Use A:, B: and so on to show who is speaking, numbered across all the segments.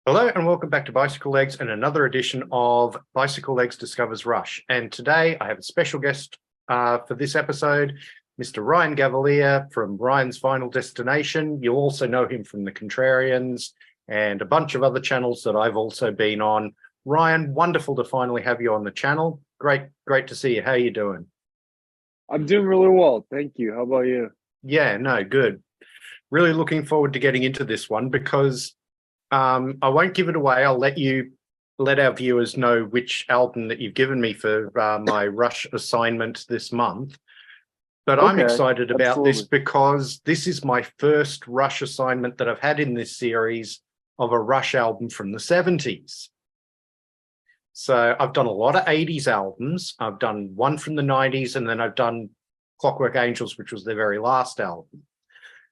A: Hello and welcome back to Bicycle Legs and another edition of Bicycle Legs Discovers Rush. And today I have a special guest for this episode, Mr. Ryan Gavalier from Ryan's Final Destination. You'll also know him from The Contrarians and a bunch of other channels that I've also been on. Ryan, wonderful to finally have you on the channel. Great to see you. How are you doing?
B: I'm doing really well. Thank you. How about you?
A: Yeah, no, good. Really looking forward to getting into this one because I won't give it away. I'll let our viewers know which album that you've given me for my Rush assignment this month. But I'm
B: Okay,
A: excited about this
B: absolutely.
A: because this is my first Rush assignment that I've had in this series of a Rush album from the 70s. So I've done a lot of 80s albums. I've done one from the 90s, and then I've done Clockwork Angels, which was their very last album.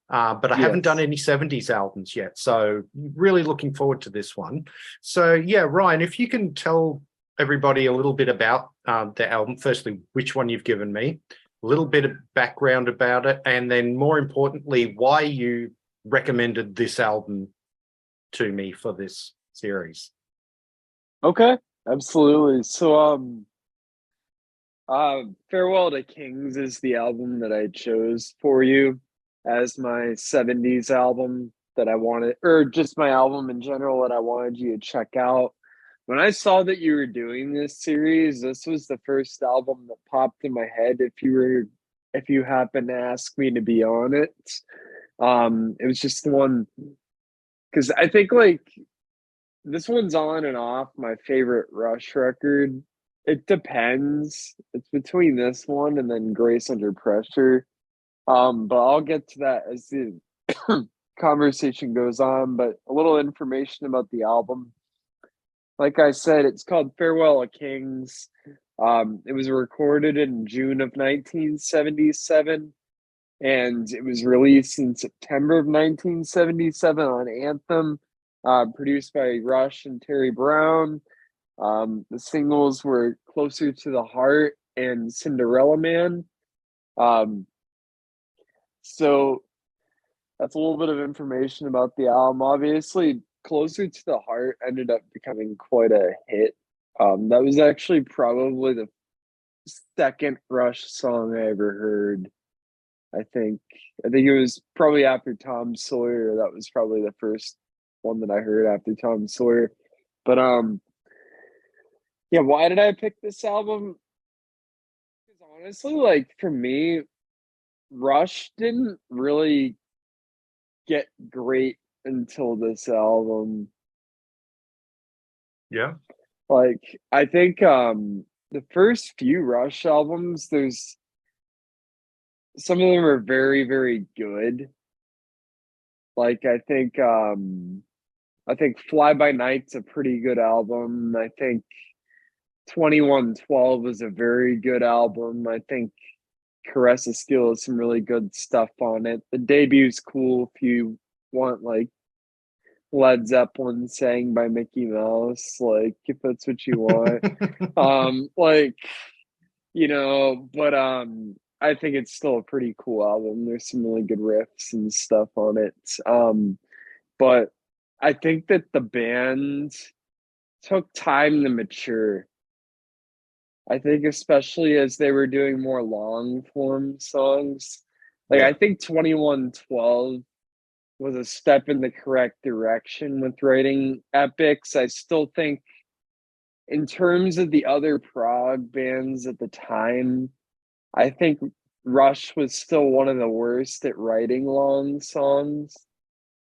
A: But I haven't done
B: Yes.
A: any 70s albums yet. So really looking forward to this one. So yeah, Ryan, if you can tell everybody a little bit about the album, firstly, which one you've given me, a little bit of background about it, and then more importantly, why you recommended this album to me for this series.
B: Okay, absolutely. Farewell to Kings is the album that I chose for you as my 70s album that I wanted, or just my album in general that I wanted you to check out. When I saw that you were doing this series, this was the first album that popped in my head if you happened to ask me to be on it. It was just the one because I think like this one's on and off my favorite Rush record. It depends. It's between this one and then Grace Under Pressure. But I'll get to that as the conversation goes on. But a little information about the album. Like I said, it's called Farewell of Kings. It was recorded in June of 1977 and it was released in September of 1977 on Anthem, produced by Rush and Terry Brown. The singles were Closer to the Heart and Cinderella Man. Um, so that's a little bit of information about the album. Obviously, Closer to the Heart ended up becoming quite a hit. That was actually probably the second Rush song I ever heard. I think I think it was probably after Tom Sawyer. That was probably the first one that I heard after Tom Sawyer. But yeah, why did I pick this album? Because honestly, like for me, Rush didn't really get great until this album.
A: Yeah.
B: Like I think the first few Rush albums, there's some of them are very, very good. Like I think Fly By Night's a pretty good album. I think 2112 is a very good album. I think Caress of Steel has some really good stuff on it. The debute's cool if you want like Led Zeppelin sang by Mickey Mouse, like if that's what you want. Like, but I think it's still a pretty cool album. There's some really good riffs and stuff on it. But I think that the band took time to mature. I think especially as they were doing more long form songs. Like I
A: Yeah.
B: think 2112 was a step in the correct direction with writing epics. I still think in terms of the other prog bands at the time, I think Rush was still one of the worst at writing long songs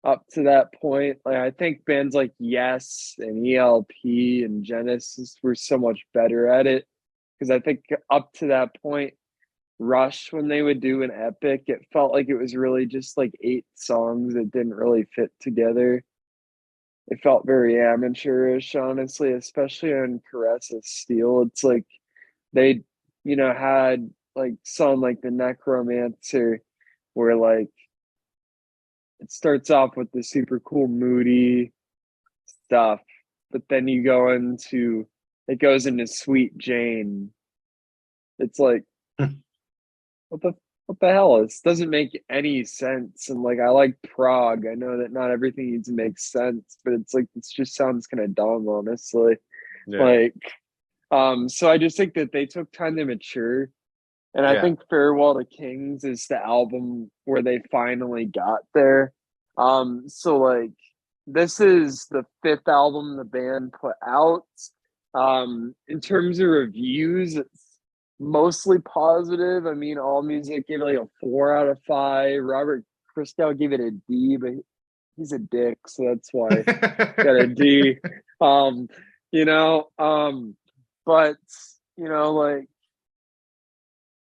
B: up to that point. Like I think bands like Yes and ELP and Genesis were so much better at it because I think up to that point, Rush when they would do an epic, it felt like it was really just like eight songs that didn't really fit together. It felt very amateurish, honestly, especially on Caress of Steel. It's like they, had like song like the Necromancer, where like it starts off with the super cool moody stuff, but then it goes into Sweet Jane. It's like, what the? what the hell? This doesn't make any sense. And like, I like prog. I know that not everything needs to make sense, but it's like, this just sounds kind of dumb, honestly.
A: Yeah.
B: Like, so I just think that they took time to mature. And I
A: Yeah.
B: think Farewell to Kings is the album where they finally got there. So like, this is the fifth album the band put out. In terms of reviews, it's mostly positive. I mean, All Music gave it like a 4 out of 5. Robert Christgau gave it a D, but he's a dick, so that's why I got a D. Um, you know, but like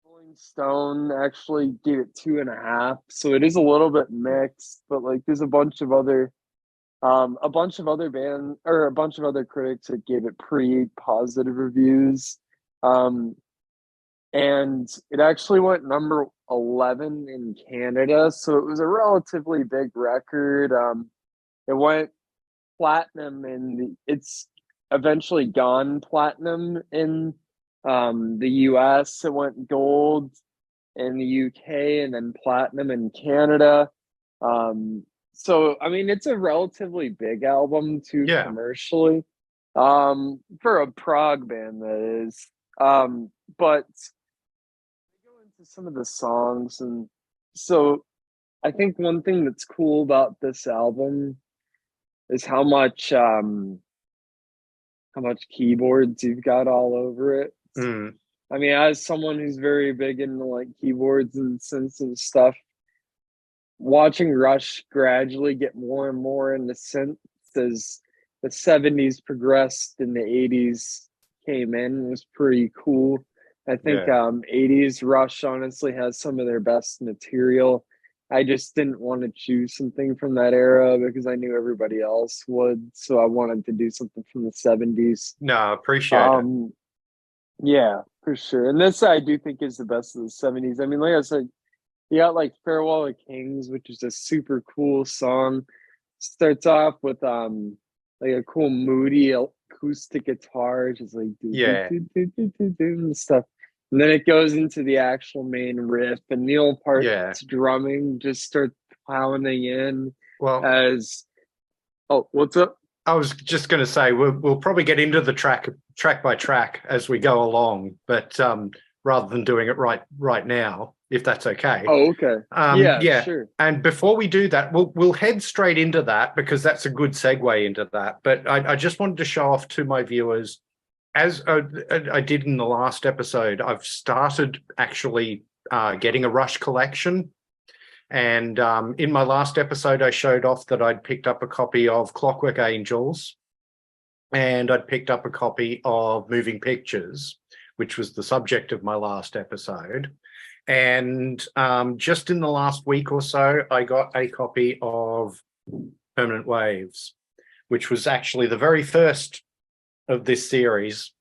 B: Rolling Stone actually gave it 2.5, so it is a little bit mixed. But like, there's a bunch of other critics that gave it pretty positive reviews. Um, and it actually went number 11 in Canada, so it was a relatively big record. It went platinum it's eventually gone platinum in the US. It went gold in the UK and then platinum in Canada. So I mean, it's a relatively big album too
A: Yeah.
B: commercially, for a prog band, that is. But we go into some of the songs, and so I think one thing that's cool about this album is how much keyboards you've got all over it.
A: Mm.
B: I mean, as someone who's very big into like keyboards and synths and stuff, watching Rush gradually get more and more into synths as the 70s progressed and the 80s came in was pretty cool. I think
A: Yeah.
B: 80s Rush honestly has some of their best material. I just didn't want to choose something from that era because I knew everybody else would. So I wanted to do something from the 70s.
A: No, I appreciate it.
B: Um, yeah, for sure. And this I do think is the best of the 70s. I mean, like I said, you got like Farewell to Kings, which is a super cool song. Starts off with like a cool moody acoustic guitar, just like do do
A: Yeah.
B: do do do do do and stuff. And then it goes into the actual main riff, and Neil
A: Yeah.
B: Peart's drumming just starts pounding in
A: Well,
B: as what's up?
A: I was just going to say we'll probably get into the track by track as we go along, but rather than doing it right now, if that's okay.
B: Oh, okay. Yeah,
A: Yeah.
B: sure.
A: And before we do that, we'll head straight into that because that's a good segue into that. But I just wanted to show off to my viewers, as I did in the last episode, I've started actually getting a Rush collection. And in my last episode, I showed off that I'd picked up a copy of Clockwork Angels and I'd picked up a copy of Moving Pictures, which was the subject of my last episode. And just in the last week or so, I got a copy of Permanent Waves, which was actually the very first of this series.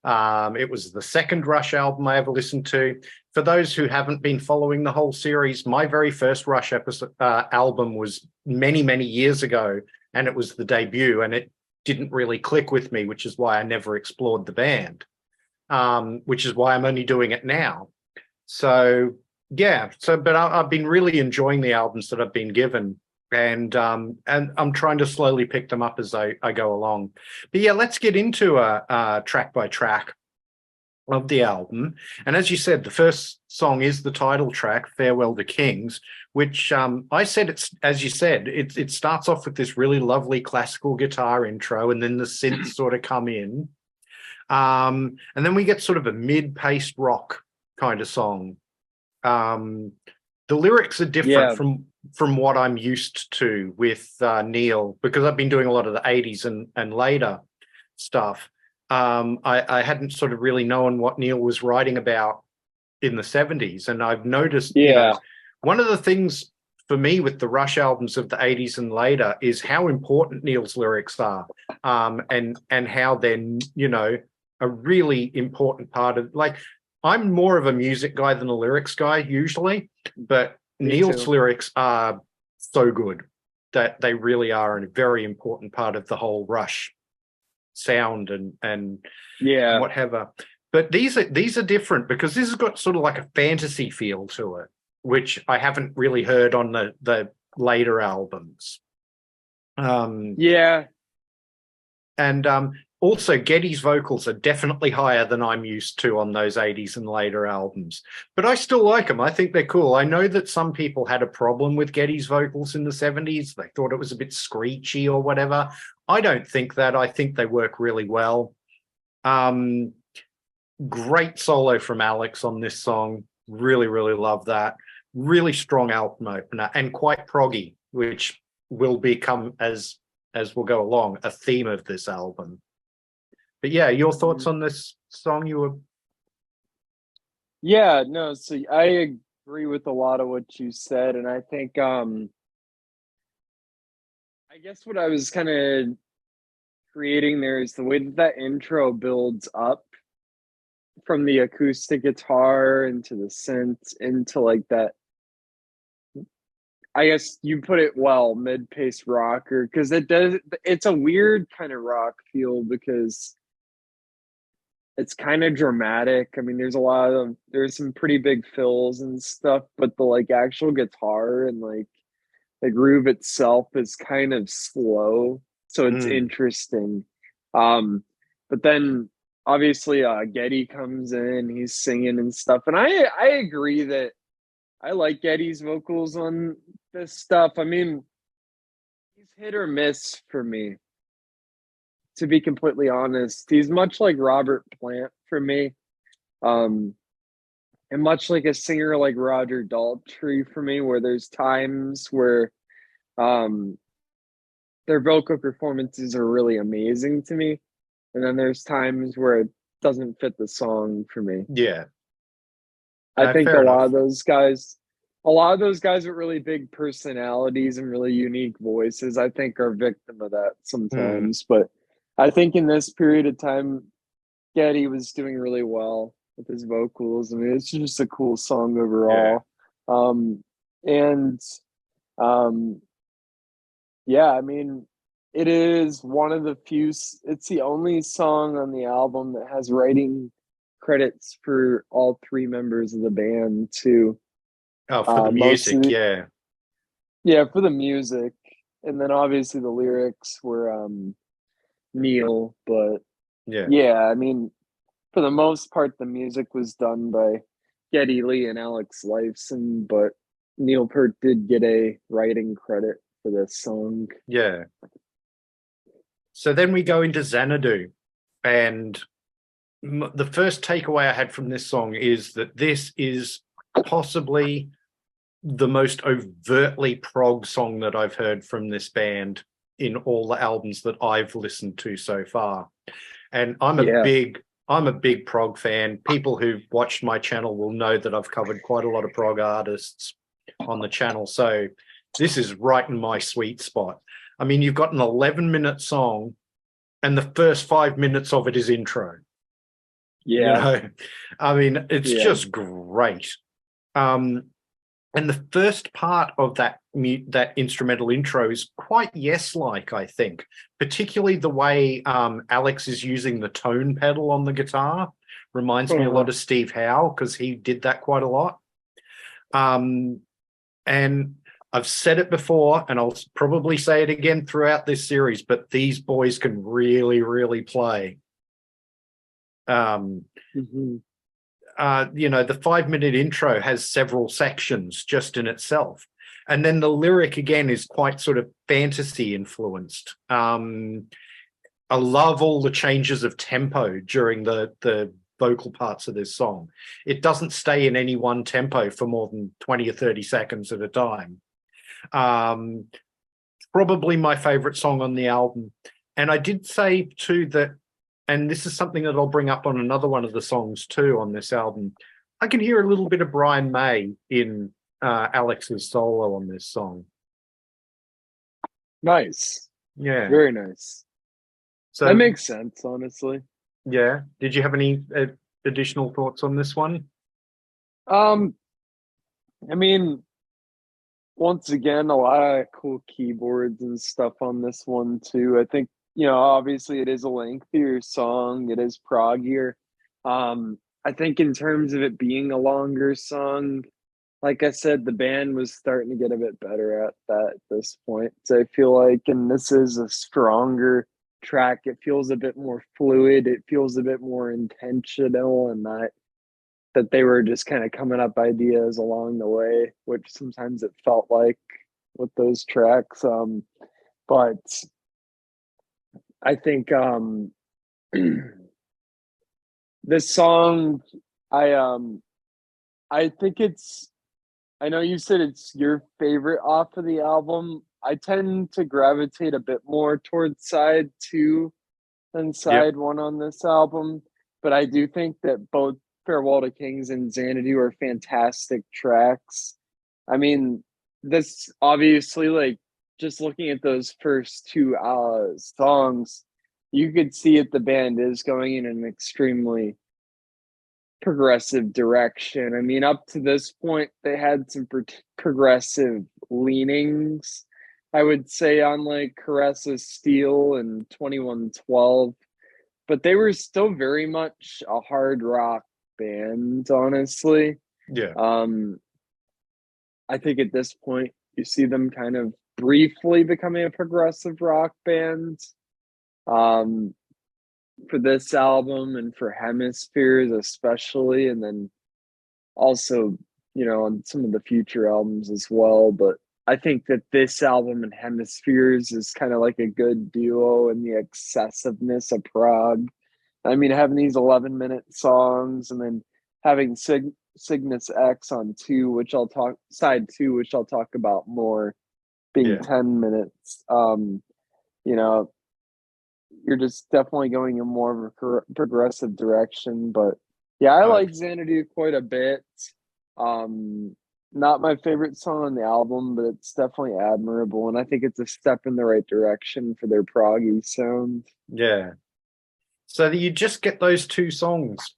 A: It was the second Rush album I ever listened to. For those who haven't been following the whole series, my very first Rush album was many, many years ago, and it was the debut, and it didn't really click with me, which is why I never explored the band, which is why I'm only doing it now. So, yeah, but I've been really enjoying the albums that I've been given, and I'm trying to slowly pick them up as I go along. But yeah, let's get into a track by track of the album. And as you said, the first song is the title track, Farewell to Kings, which I said, it's, as you said, it starts off with this really lovely classical guitar intro, and then the synths sort of come in. And then we get sort of a mid-paced rock kind of song. The lyrics are different
B: Yeah.
A: from what I'm used to with Neil, because I've been doing a lot of the 80s and later stuff. I hadn't sort of really known what Neil was writing about in the 70s. And I've noticed,
B: Yeah.
A: one of the things for me with the Rush albums of the 80s and later is how important Neil's lyrics are, and how they're, a really important part of, like, I'm more of a music guy than a lyrics guy usually, but
B: Me
A: Neil's
B: too.
A: lyrics are so good that they really are a very important part of the whole Rush sound and
B: Yeah.
A: whatever. But these are different because this has got sort of like a fantasy feel to it, which I haven't really heard on the later albums.
B: Yeah.
A: And also Geddy's vocals are definitely higher than I'm used to on those 80s and later albums. But I still like them. I think they're cool. I know that some people had a problem with Geddy's vocals in the 70s. They thought it was a bit screechy or whatever. I don't think that. I think they work really well. Great solo from Alex on this song. Really, really love that. Really strong album opener and quite proggy, which will become, as we'll go along, a theme of this album. But yeah, your thoughts on this song?
B: Yeah, no, so I agree with a lot of what you said, and I think I guess what I was kind of creating there is the way that that intro builds up from the acoustic guitar into the synth into like that. I guess you put it well, mid-pace rocker, because it's a weird kind of rock feel because it's kind of dramatic. I mean, there's some pretty big fills and stuff, but the like actual guitar and like the groove itself is kind of slow, so it's interesting. But then obviously Geddy comes in, he's singing and stuff, and I agree that I like Geddy's vocals on this stuff. I mean, he's hit or miss for me, to be completely honest. He's much like Robert Plant for me. And much like a singer like Roger Daltrey for me, where there's times where um their vocal performances are really amazing to me. And then there's times where it doesn't fit the song for me.
A: Yeah.
B: I think
A: fair enough.
B: a lot of those guys with really big personalities and really unique voices, I think are victim of that sometimes. But I think in this period of time, Geddy was doing really well with his vocals. I mean, it's just a cool song overall. And yeah, I mean, it is one of the few, it's the only song on the album that has writing credits for all three members of the band too.
A: Oh, for the music, yeah.
B: Yeah, for the music. And then obviously the lyrics were Neil, but yeah, I mean, for the most part, the music was done by Geddy Lee and Alex Lifeson, but Neil Peart did get a writing credit for this song.
A: Yeah. So then we go into Xanadu, and the first takeaway I had from this song is that this is possibly the most overtly prog song that I've heard from this band in all the albums that I've listened to so far. And I'm a big prog fan. People who've watched my channel will know that I've covered quite a lot of prog artists on the channel. So this is right in my sweet spot. I mean, you've got an 11-minute song and the first 5 minutes of it is intro.
B: Yeah.
A: You know, I mean, it's just great. And the first part of that instrumental intro is quite Yes-like, I think, particularly the way Alex is using the tone pedal on the guitar. Reminds me a lot of Steve Howe, because he did that quite a lot. And I've said it before, and I'll probably say it again throughout this series, but these boys can really, really play. You know, the 5-minute intro has several sections just in itself. And then the lyric, again, is quite sort of fantasy influenced. I love all the changes of tempo during the vocal parts of this song. It doesn't stay in any one tempo for more than 20 or 30 seconds at a time. Probably my favorite song on the album. And I did say too that, and this is something that I'll bring up on another one of the songs too on this album, I can hear a little bit of Brian May in Alex's solo on this song.
B: Nice.
A: Yeah.
B: Very nice. So that makes sense, honestly.
A: Yeah. Did you have any additional thoughts on this one?
B: I mean, once again, a lot of cool keyboards and stuff on this one too. I think, you know, obviously it is a lengthier song. It is proggier. I think in terms of it being a longer song, like I said, the band was starting to get a bit better at that at this point. So I feel like, and this is a stronger track. It feels a bit more fluid. It feels a bit more intentional, and that they were just kind of coming up ideas along the way, which sometimes it felt like with those tracks. But I think this song, I um I think it's I know you said it's your favorite off of the album. I tend to gravitate a bit more towards side two than
A: Yep.
B: side one on this album, but I do think that both Farewell to Kings and Xanadu are fantastic tracks. I mean, this obviously, like, just looking at those first two songs, you could see it, the band is going in an extremely progressive direction. I mean, up to this point, they had some progressive leanings, I would say, on like Caressa Steel and 2112, but they were still very much a hard rock band, honestly.
A: Yeah.
B: Um, I think at this point, you see them kind of briefly becoming a progressive rock band. Um, for this album and for Hemispheres especially, and then also, on some of the future albums as well. But I think that this album and Hemispheres is kind of like a good duo in the excessiveness of prog. I mean, having these 11-minute songs and then having Cygnus X on side two, which I'll talk about more, being
A: Yeah.
B: 10 minutes. You know, you're just definitely going in more of a progressive direction. But yeah, I
A: Uh,
B: like Xanadu quite a bit. Um, Not my favorite song on the album, but it's definitely admirable, and I think it's a step in the right direction for their proggy sound.
A: yeah. So you just get those two songs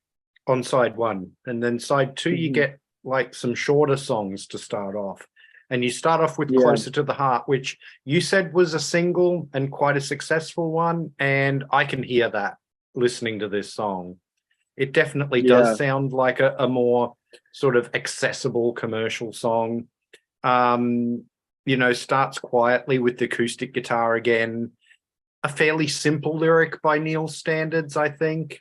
A: on side one, and then side two, you
B: Mhm.
A: get like some shorter songs to start off. And you start off with
B: Yeah,
A: Closer to the Heart, which you said was a single and quite a successful one. And I can hear that listening to this song. It definitely does
B: yeah,
A: sound like a more sort of accessible commercial song. Um, starts quietly with the acoustic guitar again. A fairly simple lyric by Neil's standards, I think.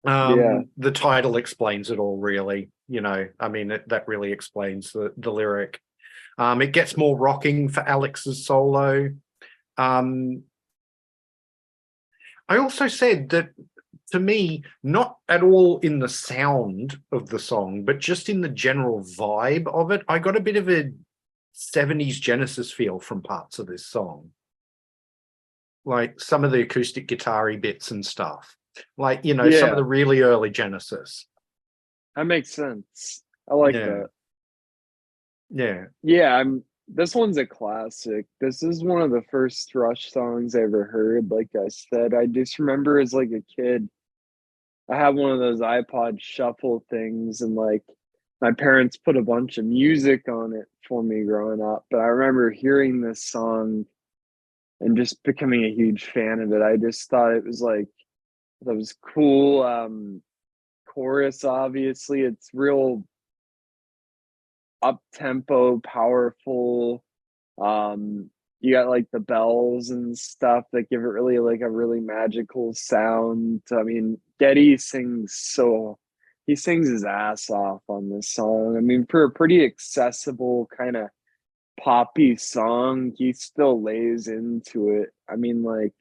B: yeah,
A: The title explains it all, really. I mean, that really explains the lyric. It gets more rocking for Alex's solo. Um, I also said that to me, not at all in the sound of the song, but just in the general vibe of it, I got a bit of a 70s Genesis feel from parts of this song, like some of the acoustic guitar-y bits and stuff, like, some of
B: yeah.
A: the really early Genesis.
B: That makes sense. I like
A: Yeah,
B: that.
A: yeah,
B: Yeah, this one's a classic. This is one of the first Rush songs I ever heard. Like I said, I just remember as like a kid, I had one of those iPod shuffle things, and like my parents put a bunch of music on it for me growing up. But I remember hearing this song and just becoming a huge fan of it. I just thought that was cool. Chorus, obviously, it's real up tempo, powerful. You got like the bells and stuff that give it really like a really magical sound. I mean, he sings his ass off on this song. I mean, for a pretty accessible kind of poppy song, he still lays into it. I mean, like,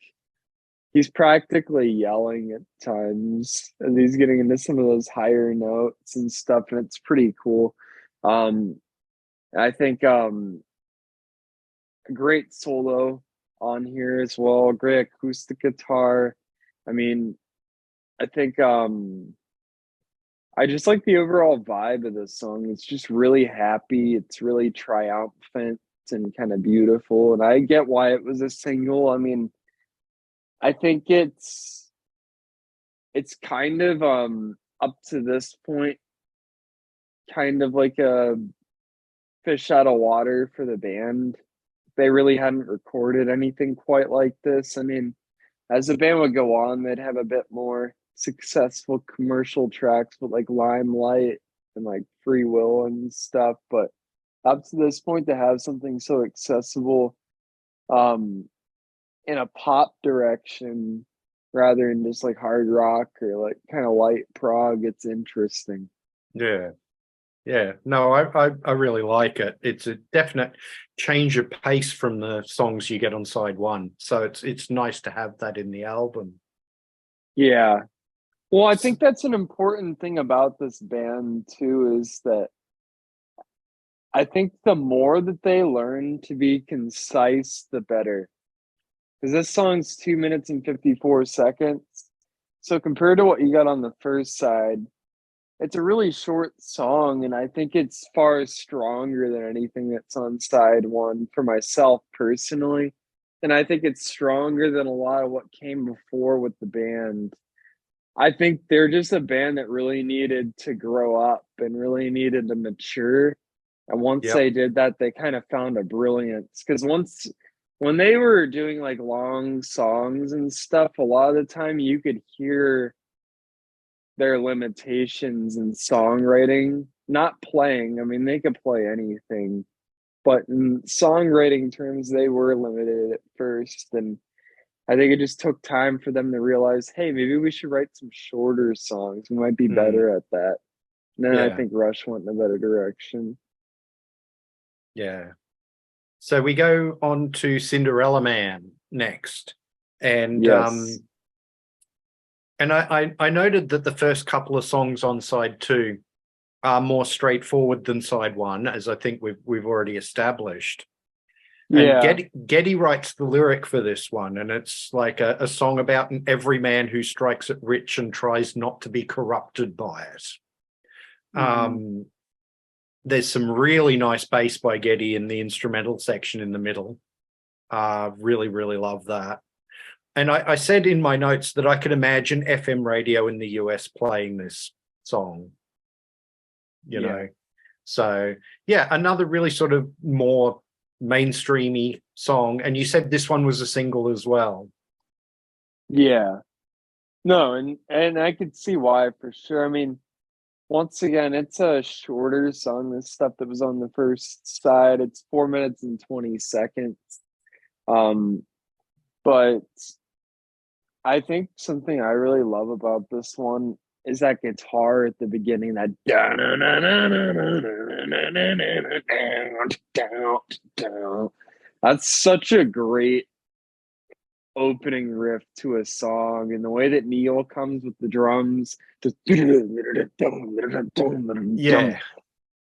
B: he's practically yelling at times and he's getting into some of those higher notes and stuff, and it's pretty cool. Um, I think great solo on here as well. Great acoustic guitar. I mean, I think I just like the overall vibe of this song. It's just really happy. It's really triumphant and kind of beautiful. And I get why it was a single. I mean, I think it's kind of up to this point kind of like a fish out of water for the band. They really hadn't recorded anything quite like this. I mean, as the band would go on, they'd have a bit more. successful commercial tracks with like Limelight and like Free Will and stuff, but up to this point to have something so accessible um in a pop direction rather than just like hard rock or like kind of light prog, it's interesting.
A: Yeah. Yeah. No, I really like it. It's a definite change of pace from the songs you get on side one. So it's nice to have that in the album.
B: Yeah. Well, I think that's an important thing about this band too, is that I think the more that they learn to be concise, the better. Because this song's 2 minutes and 54 seconds. So compared to what you got on the first side, it's a really short song, and I think it's far stronger than anything that's on side one for myself personally. And I think it's stronger than a lot of what came before with the band. I think they're just a band that really needed to grow up and really needed to mature. And once
A: Yep.
B: they did that, they kind of found a brilliance. Because when they were doing like long songs and stuff, a lot of the time you could hear their limitations in songwriting, not playing. I mean, they could play anything, but in songwriting terms, they were limited at first. And I think it just took time for them to realize, hey, maybe we should write some shorter songs. We might be
A: Mm,
B: better at that. And then I
A: yeah.
B: think Rush went in a better direction.
A: Yeah. So we go on to Cinderella Man next. And
B: Yes.
A: I noted that the first couple of songs on side two are more straightforward than side one, as I think we've already established. And
B: Yeah.
A: Geddy writes the lyric for this one, and it's like a song about an every man who strikes it rich and tries not to be corrupted by it.
B: Mm-hmm.
A: There's some really nice bass by Geddy in the instrumental section in the middle. Really, really love that. And I said in my notes that I could imagine FM radio in the US playing this song, you
B: Yeah.
A: know. So, yeah, another really sort of more mainstreamy song. And you said this one was a single as well.
B: Yeah. No, and I could see why for sure. I mean, once again, it's a shorter song than stuff that was on the first side. It's 4 minutes and 20 seconds. Um, but I think something I really love about this one is that guitar at the beginning, that that's such a great opening riff to a song, and the way that Neil comes with the drums, just
A: Yeah.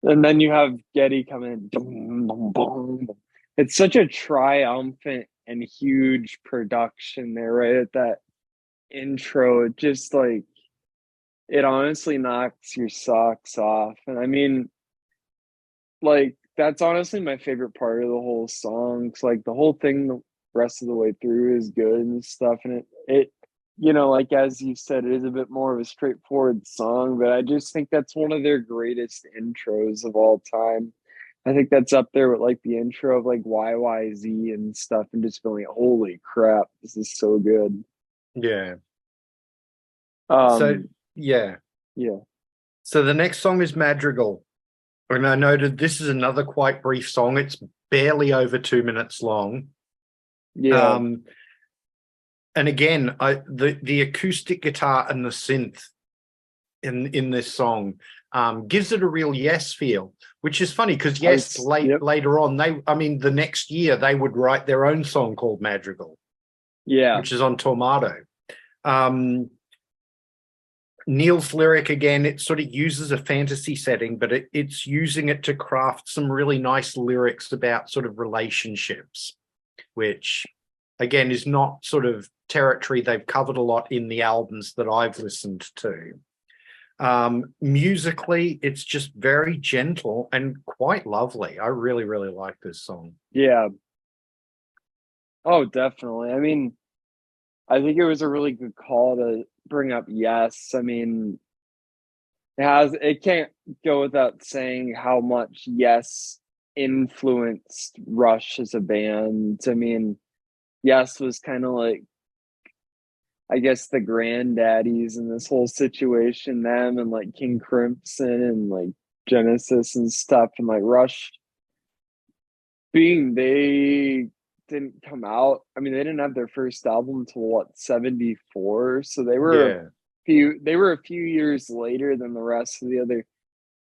B: and then you have Getty come in. It's such a triumphant and huge production there, right at that intro. It just like it honestly knocks your socks off. And I mean, like that's honestly my favorite part of the whole song. 'Cause, like the whole thing, the rest of the way through is good and stuff. And it, like as you said, it is a bit more of a straightforward song. But I just think that's one of their greatest intros of all time. I think that's up there with like the intro of like YYZ and stuff, and just feeling, holy crap, this is so good.
A: Yeah. So,
B: Um,
A: yeah.
B: yeah,
A: So the next song is Madrigal. And I noted this is another quite brief song. It's barely over 2 minutes long.
B: yeah,
A: Um, and again, the acoustic guitar and the synth in this song gives it a real Yes feel, which is funny because Yes
B: yep,
A: later on the next year they would write their own song called Madrigal,
B: yeah,
A: which is on Tormato. Um, Neil's lyric again, it sort of uses a fantasy setting, but it's using it to craft some really nice lyrics about sort of relationships, which again is not sort of territory they've covered a lot in the albums that I've listened to. Musically, it's just very gentle and quite lovely. I really, really like this song.
B: yeah. Oh, definitely. I mean, I think it was a really good call to bring up Yes. I mean, it can't go without saying how much Yes influenced Rush as a band. I mean, Yes was kind of like I guess the granddaddies in this whole situation, them and like King Crimson and like Genesis and stuff, and like Rush being they didn't come out. I mean, they didn't have their first album until what, 74? So
A: Yeah.
B: they were a few years later than the rest of the other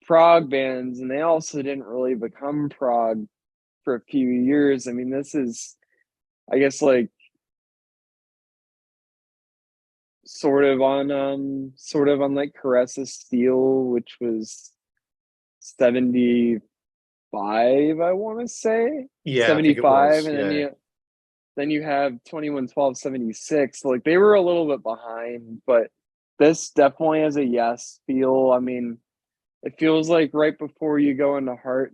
B: prog bands, and they also didn't really become prog for a few years. I mean, this is, I guess, like sort of on like Caress of Steel, which was 75, I want to say.
A: Yeah, I think it
B: 75,
A: was.
B: and
A: Yeah.
B: then you have 2112 76. Like they were a little bit behind, but this definitely has a yes feel. I mean, it feels like right before you go into Heart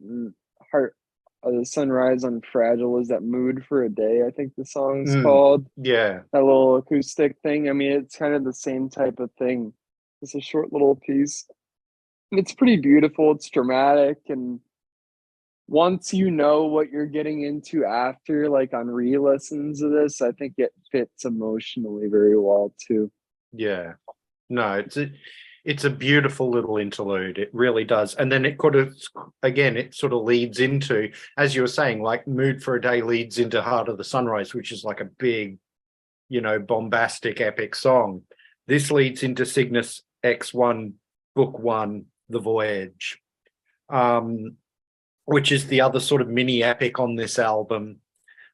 B: of the Sunrise on Fragile is that Mood for a Day, I think the song's
A: Mm,
B: called.
A: yeah.
B: That little acoustic thing. I mean, it's kind of the same type of thing. It's a short little piece. It's pretty beautiful. It's dramatic, and once you know what you're getting into after, like on re-listens of this, I think it fits emotionally very well too.
A: Yeah. No, it's a beautiful little interlude. It really does. And then it could have, again, it sort of leads into, as you were saying, like Mood for a Day leads into Heart of the Sunrise, which is like a big, bombastic, epic song. This leads into Cygnus X1, Book One, The Voyage, which is the other sort of mini epic on this album.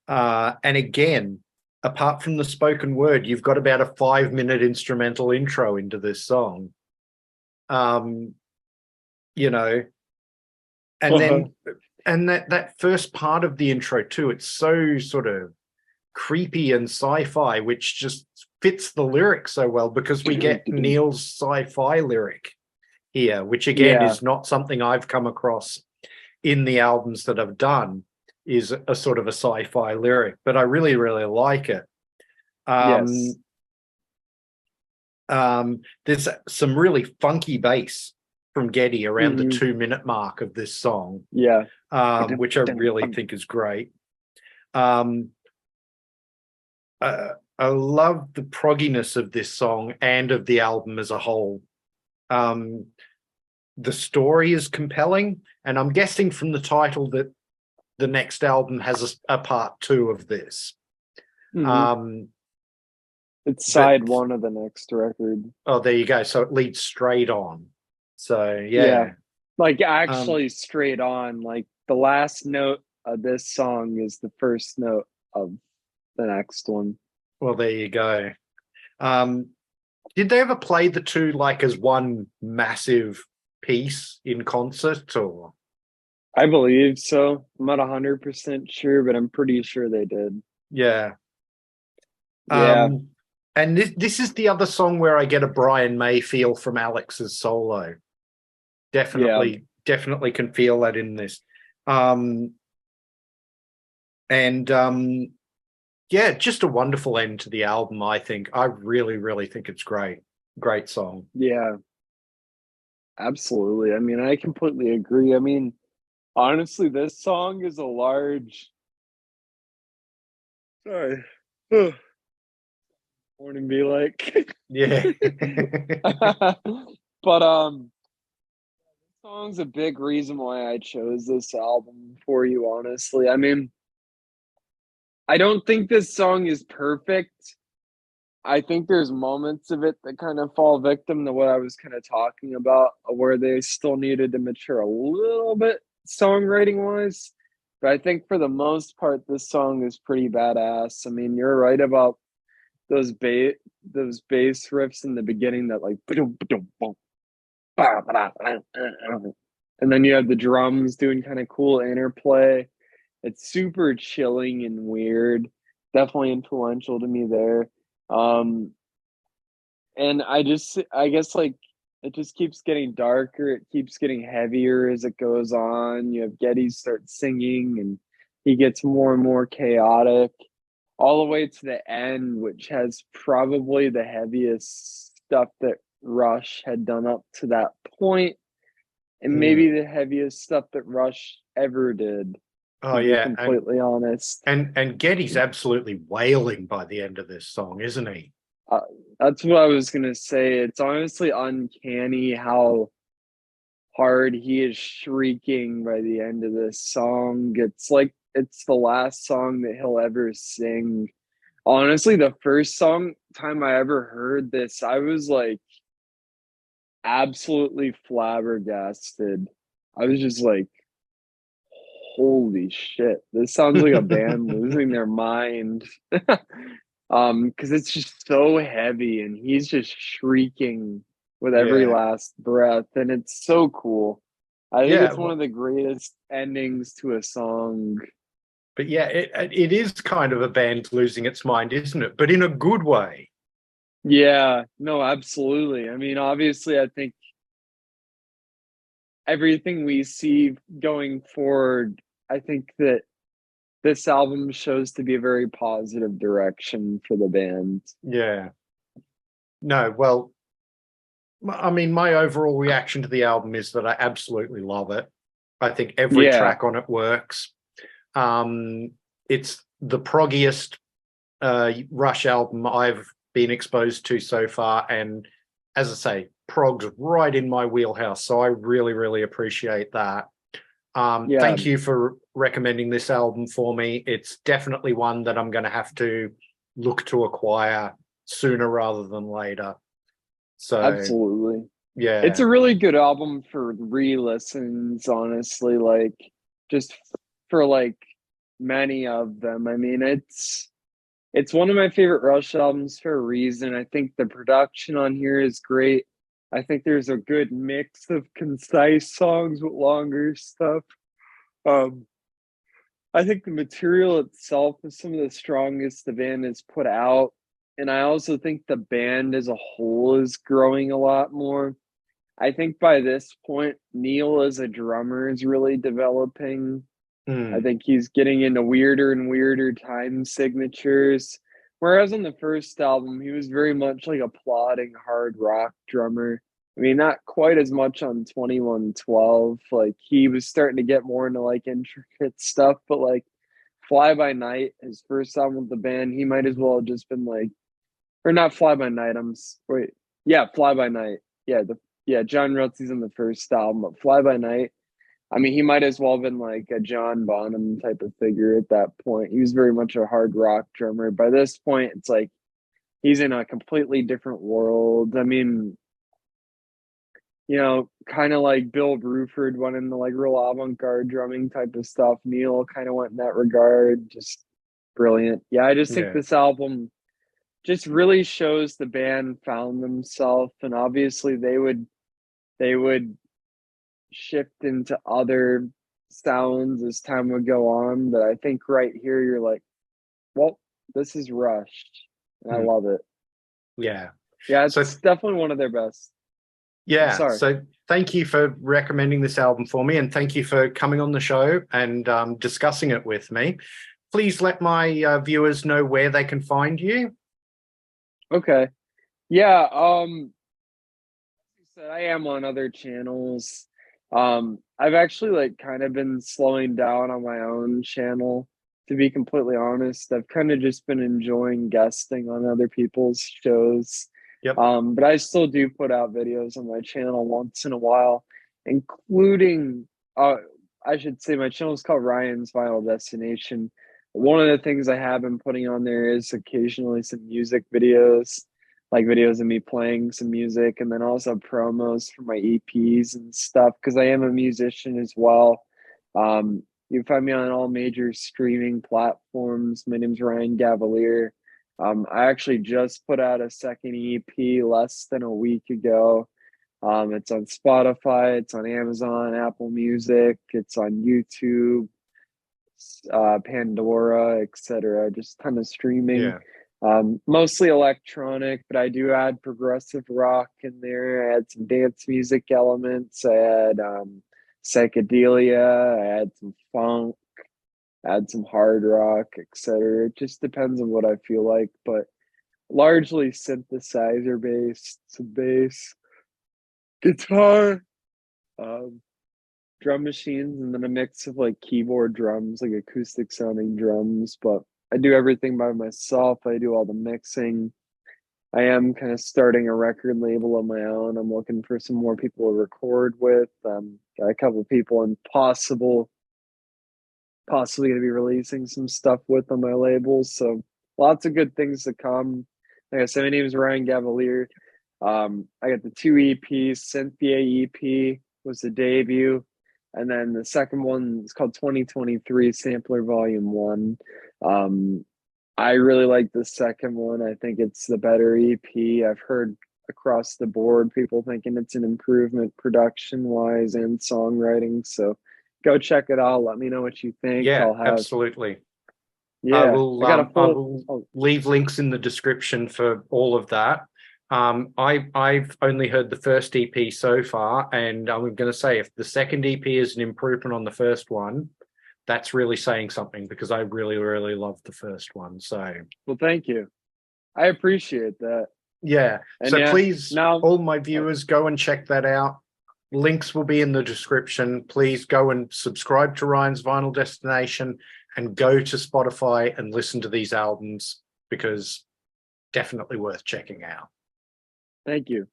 A: And again, apart from the spoken word, you've got about a 5-minute instrumental intro into this song. Um, you know, and
B: Uh-huh.
A: then and that first part of the intro too, it's so sort of creepy and sci-fi, which just fits the lyric so well because we get Neil's sci-fi lyric here, which again
B: Yeah.
A: is not something I've come across in the albums that I've done, is a sort of a sci-fi lyric, but I really, really like it.
B: Yes.
A: Um, there's some really funky bass from Geddy around the
B: Hmm.
A: 2-minute mark of this song,
B: Yeah.
A: which I really think is great. Um, I love the progginess of this song and of the album as a whole. The story is compelling, and I'm guessing from the title that the next album has a part 2 of this.
B: Hmm.
A: Um,
B: It's
A: but
B: side one of the next record.
A: oh, there you go. So it leads straight on. So
B: Yeah.
A: yeah.
B: Like
A: Um,
B: actually straight on. Like the last note of this song is the first note of the next one.
A: well, there you go. Um, did they ever play the two like as one massive piece in concert, or?
B: I believe so. I'm not 100% sure, but I'm pretty sure they did.
A: Yeah.
B: Yeah.
A: And this is the other song where I get a Brian May feel from Alex's solo.
B: Yeah.
A: Definitely can feel that in this. And yeah, just a wonderful end to the album, I think. I really, really think it's great. Great song.
B: Yeah. Absolutely. I mean, I completely agree. I mean, honestly, this song is a large. Sorry. Morning be like.
A: Yeah.
B: But this song's a big reason why I chose this album for you, honestly. I mean, I don't think this song is perfect. I think there's moments of it that kind of fall victim to what I was kind of talking about, where they still needed to mature a little bit songwriting wise. But I think for the most part, this song is pretty badass. I mean, you're right about those bass riffs in the beginning that like, and then you have the drums doing kind of cool interplay. It's super chilling and weird. Definitely influential to me there. Um, and I guess like it just keeps getting darker. It keeps getting heavier as it goes on. You have Getty start singing, and he gets more and more chaotic, all the way to the end, which has probably the heaviest stuff that Rush had done up to that point, and
A: Mm.
B: maybe the heaviest stuff that Rush ever did,
A: Oh
B: to be
A: yeah.
B: completely honest.
A: And Getty's absolutely wailing by the end of this song, isn't he?
B: Uh, That's what I was gonna say. It's honestly uncanny how hard he is shrieking by the end of this song. It's like it's the last song that he'll ever sing. Honestly, the first song time I ever heard this, I was like absolutely flabbergasted. I was just like, holy shit, this sounds like a band losing their mind. Because it's just so heavy and he's just shrieking with every
A: Yeah.
B: last breath, and it's so cool. I think
A: Yeah.
B: it's one of the greatest endings to a song.
A: But yeah, it is kind of a band losing its mind, isn't it? But in a good way.
B: Yeah, no, absolutely. I mean, obviously, I think everything we see going forward, I think that this album shows to be a very positive direction for the band.
A: Yeah. No, well, I mean, my overall reaction to the album is that I absolutely love it. I think every
B: Yeah,
A: track on it works. It's the proggiest Rush album I've been exposed to so far. And as I say, prog's right in my wheelhouse. So I really, really appreciate that.
B: yeah,
A: Thank you for recommending this album for me. It's definitely one that I'm going to have to look to acquire sooner rather than later. So,
B: absolutely. It's
A: yeah,
B: a really good album for re-listens, honestly, like just for like many of them. I mean, it's one of my favorite Rush albums for a reason. I think the production on here is great. I think there's a good mix of concise songs with longer stuff. Um, I think the material itself is some of the strongest the band has put out. And I also think the band as a whole is growing a lot more. I think by this point, Neil as a drummer is really developing. I
A: mm,
B: think he's getting into weirder and weirder time signatures. Whereas on the first album, he was very much like a plodding hard rock drummer. I mean, not quite as much on 2112. Like he was starting to get more into like intricate stuff, but like Fly By Night, his first album with the band, he might as well have just been like, or not Fly By Night. Wait, yeah, Fly By Night. Yeah, John Rutsy's in the first album, but Fly By Night. I mean, he might as well have been like a John Bonham type of figure at that point. He was very much a hard rock drummer. By this point, it's like he's in a completely different world. I mean, kind of like Bill Bruford went into like real avant-garde drumming type of stuff. Neil kind of went in that regard. Just brilliant. Yeah, I just think
A: yeah,
B: this album just really shows the band found themselves, and obviously they would shift into other sounds as time would go on. But I think right here you're like, well, this is Rush, and I
A: mm,
B: love it.
A: yeah.
B: Yeah,
A: So,
B: it's definitely one of their best. I'm
A: yeah.
B: sorry.
A: So, thank you for recommending this album for me, and thank you for coming on the show and discussing it with me. Please let my viewers know where they can find you.
B: Okay. Yeah, said, I am on other channels. I've actually like kind of been slowing down on my own channel, to be completely honest. I've kind of just been enjoying guesting on other people's shows.
A: Yep.
B: But I still do put out videos on my channel once in a while, including I should say my channel is called Ryan's Final Destination. One of the things I have been putting on there is occasionally some music videos, like videos of me playing some music, and then also promos for my EPs and stuff because I am a musician as well. You can find me on all major streaming platforms. My name's Ryan Gavalier. I actually just put out a second EP less than a week ago. It's on Spotify, it's on Amazon, Apple Music, it's on YouTube, Pandora, etc. Just a ton of streaming.
A: Yeah.
B: Mostly electronic, but I do add progressive rock in there. I add some dance music elements. I add psychedelia. I add some funk. Add some hard rock, etc. It just depends on what I feel like, but largely synthesizer based, some bass, guitar, um, drum machines, and then a mix of like keyboard drums, like acoustic sounding drums. But I do everything by myself. I do all the mixing. I am kind of starting a record label of my own. I'm looking for some more people to record with. Got a couple people and possibly going to be releasing some stuff with on my labels. So lots of good things to come. Like I said, my name is Ryan Gavalier. I got the 2 EPs. Cynthia EP was the debut. And then the second one is called 2023 Sampler Volume 1. I really like the second one. I think it's the better EP. I've heard across the board people thinking it's an improvement production-wise and songwriting. So go check it out. Let me know what you think.
A: Yeah, absolutely.
B: Yeah,
A: I
B: got a
A: will leave links in the description for all of that. I've only heard the first EP so far, and I'm going to say if the second EP is an improvement on the first one, that's really saying something, because I really, really loved the first one. So,
B: well, thank you. I appreciate that.
A: Yeah.
B: And
A: so please, all my viewers, go and check that out. Links will be in the description. Please go and subscribe to Ryan's Vinyl Destination and go to Spotify and listen to these albums, because definitely worth checking out.
B: Thank you.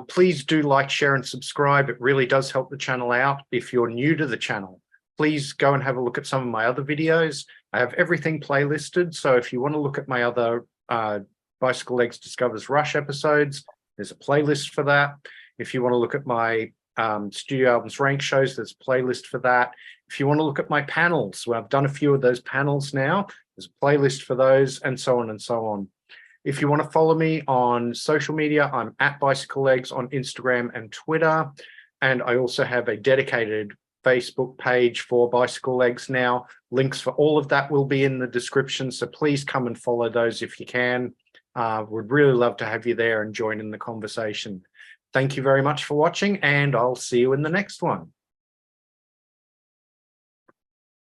A: Please do like, share, and subscribe. It really does help the channel out. If you're new to the channel, please go and have a look at some of my other videos. I have everything playlisted. So if you want to look at my other Bicycle Legs Discovers Rush episodes, there's a playlist for that. If you want to look at my studio albums rank shows, there's a playlist for that. If you want to look at my panels, well, I've done a few of those panels now. There's a playlist for those, and so on and so on. If you want to follow me on social media, I'm at Bicycle Legs on Instagram and Twitter. And I also have a dedicated Facebook page for Bicycle Legs now. Links for all of that will be in the description. So please come and follow those if you can. Would really love to have you there and join in the conversation. Thank you very much for watching, and I'll see you in the next one.